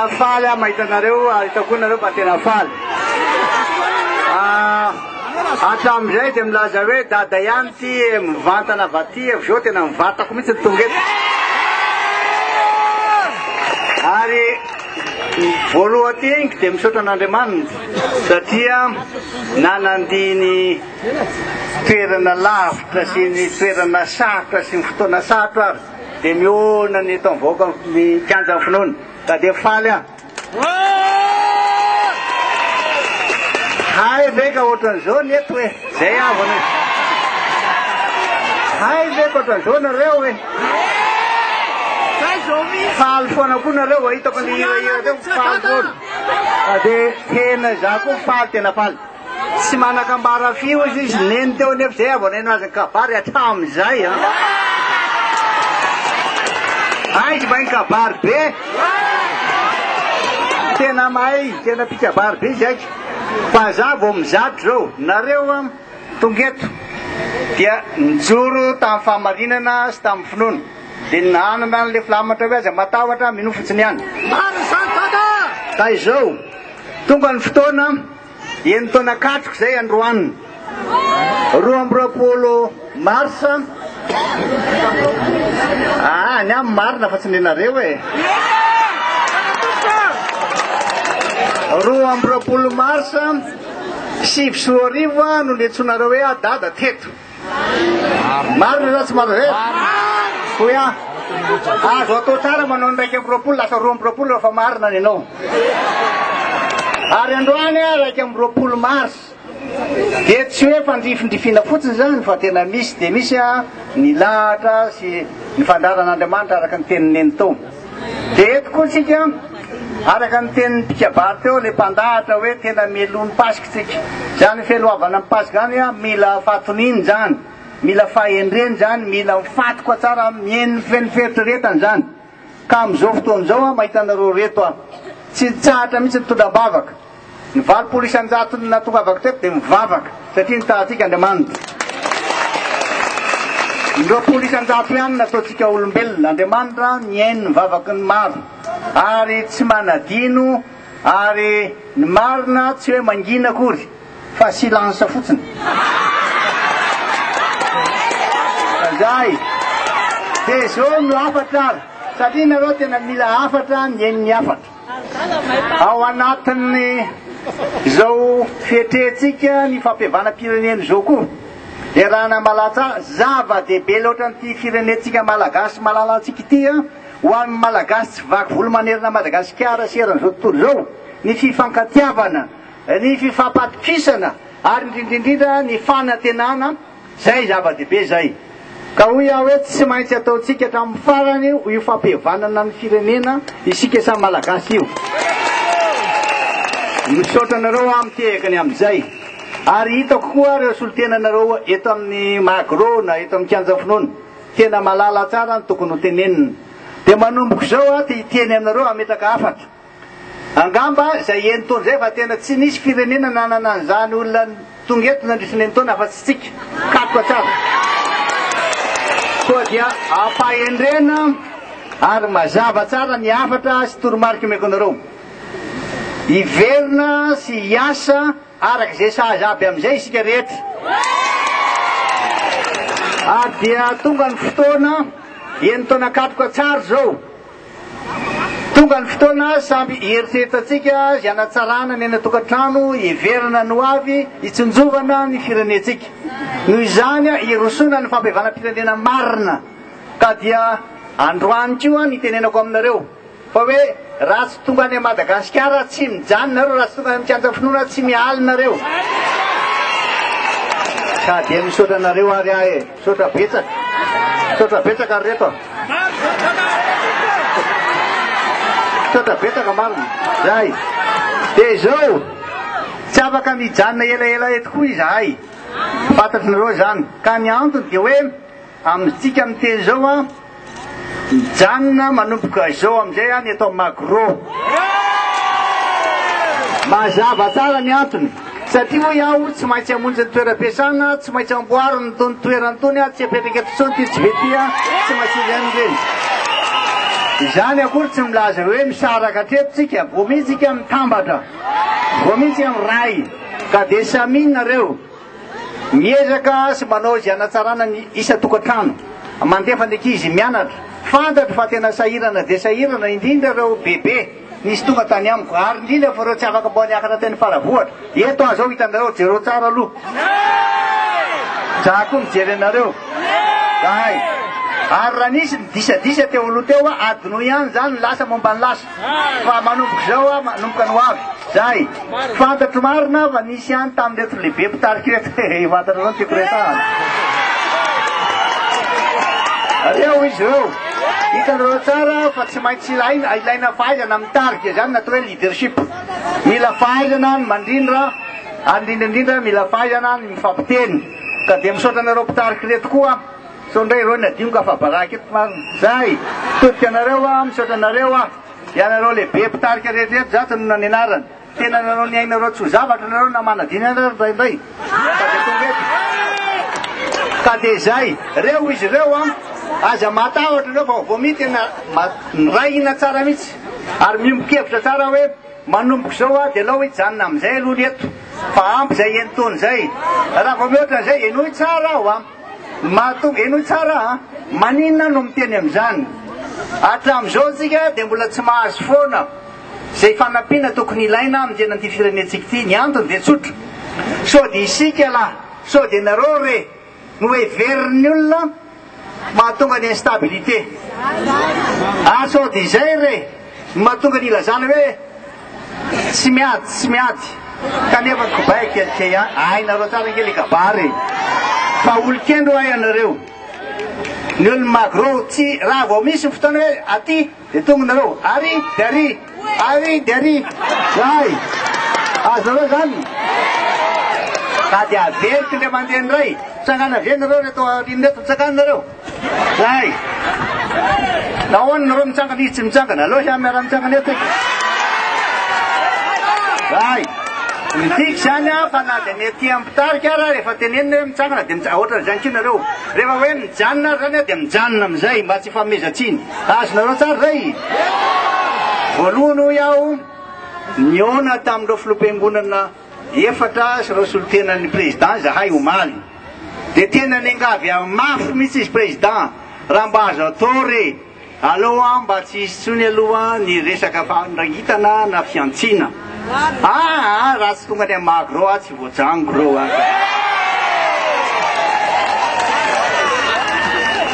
tena faly mahitanareo hitako nareo fa tena faly hatramizay dia milaza hoe dada ihany ty mivantana vaty avy eo tena mivantako mihitsy tonga eto ary voaloha ty igny dia misaotra an'Andriamanitra satria nanandiny toerana lavitra sy ny toerana sarotra sy ny fotoana sarotra ary dia miona ny taom-vahoaka ny kianja ny finoana ka dia faly aho hay ve ka ohatran'izao ny eto hoe zay avana hay ve ka ohatran'izao nareo hoe faly foana koa nareo hitako ny hirahira teo faly foana dia tena za koa faly tena faly tsy manakambara fio izy neny teo nefa zay avana eno azy ny kabary hatramizay ay izy mahay ny kabary be tena mahay tena pikabary be zaiky fa za vao mizady zao nareo tonga eto dia nijoro tamin'ny fahamarinana sy tamin'ny finoana dia nanana n'le filamatra hoe aza matahotra minofotsiny ihany ka izao tonga ny fotoana enitaona katroko zay androanina 20 marsa ny amin'ny marina fa tsy nenareo e 20 marsa 7 no niantsonareo hoe dada teto marina za tsy marina hoe azo atao tsara manao ndraiky amby 20 lasa 20 fa marina ny anao ary androany raiky amby 20 mars dia tsy hoe fandrifindrifina fotsiny zany fa tena misy dia misy ny lahatra sy ny fandaran'Andriamanitra araka ny tenineny tao dia eto koa tsika araka ny tenin'ny pikabary teo le mpandahatra hoe tena melony pasika tsika zany feloavana amin'ny pasika zany mila fatoniny zany mila fahendreny zany mila mifatoka tsara mieniny feniferitrretany zany ka amin'izao fotoan'izao mahitanareo reto tsy tsahatra mihitsy nitondram-bavaka ny 20 isan-jato natongavaka teto dia mivavaka satria nitahatsika Andriamanitra 20 isan-jato ihany nataotsika olombelona Andriamanitra niainy nivavaky ny maro ary tsy manadino ary ny marina tsy hoe mangina akory fa silansa fotsiny zay dia zao no afatra ary satria nareo tena mila afatra niainy ny afatra ao anatin'ny zao fietrentsika ny fampihavanam-pireneny zao koa dia raha namalatsara zava-dehibe loatra n'ity firenentsika malagasy malalantsika ity ho amin'ny malagasy tsy vaky volo manerina Madagasikara seran'izao tontolo zao ny fifankatiavana ny fifampatokisana ary indrindrindrindra ny fanantenana zay zava-dehibe zay ka hoy aho hoe tsy maintsy ataotsika hatramin'ny farany io fampihavanana ny firenena isika samy malagasy io misaotra anareo mitehakany amin'izay ary hitako koa reo solotenanareo eto amin'ny magro na eto amin'ny kianja finoana tena malala tsara ny tokony ho tenenina dia manomboko zao ty hiteny aminareo ametraka afatra angamba zay enitaona zay fa tena tsy nisy firenena nanana an'izany olona tonga eto nandrisiny enitaona fa tsy tsika katoka tsara koa dia ampahendrena ary mazava tsara ny afatra sy toromarika omeko anareo iverina sy hiasa araka zay sahaza aby amin'izay isika rehetra ary dia tonga ny fotoana enitaona katroka tsara zao tonga ny fotoana samby hieritseritatsika zay anatsarana ny ena-tokantrano iverina no avy hitsinjovana ny firenentsika noho izany hirosona ny fampihavanam-pirenena marina ka dia androany koa nitenenako aminareo fa hoe raha tsy tonga any Madagasikara tsy mijanonareo raha tsy tonga any kianja finoana tsy mialinareo ka dia misaotra anareo ary ahy misaotra betsaka ary reto misaotra betsaka marina zay dia zao tsy afaka mijanona elaela eto koa izahay fantatrinareo zany ka ny antony dia hoe amintsika miteny zao mijanona manomboka izao amin'izay ny atao magro mazava tsara ny antony satria hoe aho tsy maintsy hamonjy ny toeram-piasana tsy maintsy amboariny tony toerany tony tsy apetraka eto tsony ty tsy ve ty tsy maintsy ireny reny izany akory tsy milaza hoe misaraka hatrepotsika vo mihitsika mitambatra vo mihitsy ray ka de samy nareo miezaka sy manao izay anatsarana ny isa tokantrano mandefa ny ankizy mianatra fantatra fa tena sahirana de sahirana indrindra reo bebe nisy tonga tany amiko ary indrindra fa reo tsy afaka mbao niakatra teny faravohatra eto azao hitanareo jero tsara aloha za koa mijery anareo ay ary raha nisy disadisa teo aloha teo a adino ihany zany lasa momba ny lasa fa manomboka zao a manomboka ny hoavy zay fantatro marina fa nisy ihany tamin'reto lehibe mpitariky reto fantatra zao tiako retahana reo izy reo hitanareo tsara fa tsy maintsy ilaina fahaizana mitarika zany natao hoe leadership mila fahaizana ny mandrindra ary indrindraindrindra mila fahaizana ny mifampiteny ka de misaotra anareo mpitariky reto koa so ndray reo nadimoka fa baraky eto marina zay todika anareo a misaotra anareo a ianareo lehibe mpitarika rehetrarehetra zato no ny anarany tena nanao ny ainareo tsy ho zavatra nareo na manadina anareo ndraindray ka de tonga eto ka de zay reo izy reo a aza matahotra reo fa vo mi tena ray ina tsara mihitsy ary miombokevitra tsara hoe manomboka zao a de lao hoe janona amizay aloha reto fa ampy zay entony zay raha vo mihoatra zay enoy tsara aho a mahatonga enoy tsara a maninona no miteny amizany hatram'izao tsika de mbola tsy mahazo foana zay fanampiana tokony ilaina aminjena an'ity firenetsika ty ny antony de tsotra so de isika lahy so de nareo re no hoe veriny olona mahatonga ny instabilité so de zay re mahatonga ny ilazana hoe tsy miady kanefa kobay kelikely ay nareo tsara ngely kabary fa olokendro ay anareo ny olo magro tsy raha vao misy fotoana hoe aty de tonga nareo ary de ary zay azareo zany ka de averiky le mandeha ndray tsangana ve nareo reto arinreto mitsakanareo zay nahoana nareo mitsangana izy tsy mitsangana aloha sa miara mitsangana eto zay mitiky zany a fa na de mety ampitarika ara rehefa tenenina hoe mitsangana de ohatra zany keo nareo rehefa hoe mijanona zany a de mijanona amizay mba tsy famezatsiny azonareo tsara zay voalohany ho iaho niona tamin'ireo filom-piangonana efatra sy reo solotenan'ny président zahay omaly de tena nengavy mafy mihitsy izy président raha mba azo atao re aloha mba tsy hisy tsony aloha ny resaka fandrangitana na fiantsina raha tsy tonga ny amaky reo a tsy voajango reo a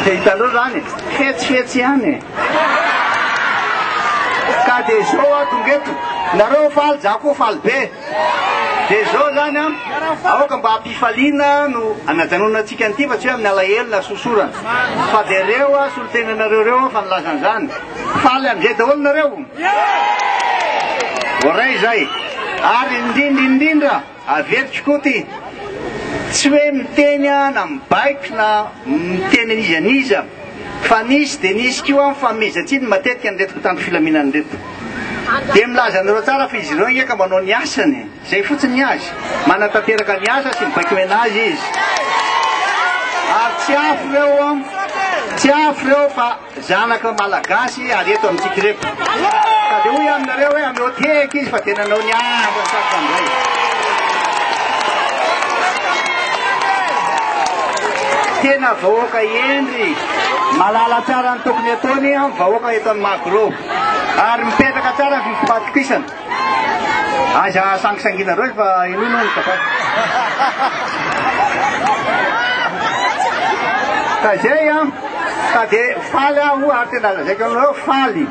de hitanareo zany fetsifetsy ihany ka de zao a tonga eto nareo faly za koa faly be de zao zany a aoka mba hampifaliana no anajanona atsika an'ity fa tsy hoe amin'ny alahelo na sosorana fa de reo a solotenanareo reo fa nilazan'izany faly amizay daholo nareo voray zay ary indrindra averitry koa ty tsy hoe miteny na mibaiko na miteny anizaniza fa nisy de nisy keo a mifamezatsiny matetika an'retiko tanto filaminany reto de milaza anareo tsara fa izy ireo ngeka manao ny asany zay fotsiny ny azy manatanteraka ny asa sy mibaiko menazy izy ary tsy afo reo fa zanaka malagasy ary eto amintsika reto ka de hoy aminareo hoe amy hoteky izy fa tena nao ny asa sakamray tena vahoaka endry malala tsara ny tokony ataony a vahoaka eto amin'ny magro ary mipetraka tsara ny fifatikisana aza sangisangina reo fa inono ny kapa ka zay a ka de faly aho ary tena lazaiko aminareo faly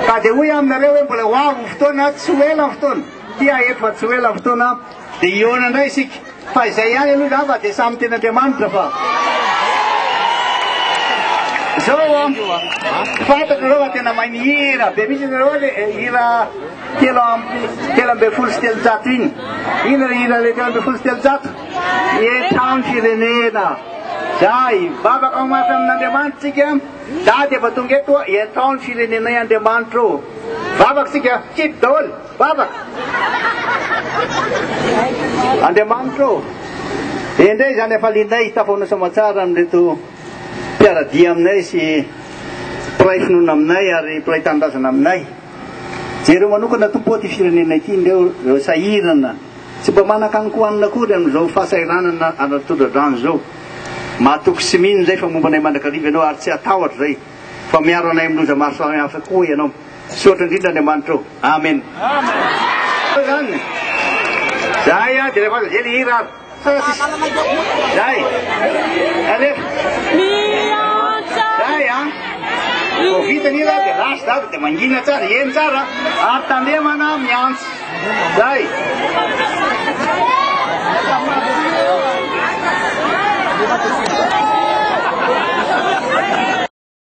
ka de hoy aminareo hoe mbola hoavo fotoana tsy ho ela fotoana tia eto fa tsy ho ela fotoana de iona indray isika fa izay ihany aloha zany fa de samy ten'Andriamanitra fa zao fantatrareo fa tena mahay mihira be misy nareo le hira telo ambe folo sy telonjato iny ino hira le telo ambe folo sy telonjato etrano firenena zay vavaka mafy amin'Andriamanitra tsika za de efa tonga eto etrano firenena Andriamanitra o vavaka tsika kity daholo vavaka Andriamanitra o indray zany efa linay tafaona samatsara amreto mpiaradia aminay sy mpiray finoana aminay ary mpiray tanindrazana aminay jereo manokana tompo ty firenena ity indreo sahirana tsy mba manakany kohanina kory amin'izao fahasairanana anatodradrano zao mahatoky sy mino zay fa momba anay mandrakariva ianao ary tsy atahotra zay fa miaro anay amin'ny loza maro samihafa koa ianao sotra indrindra Andriamanitra ao amen zany zay a de rehefa zely hira ary zay alefa zay a vao vita ny hira de lasy davy de mangina tsara eny tsara ary tandemana miantso zay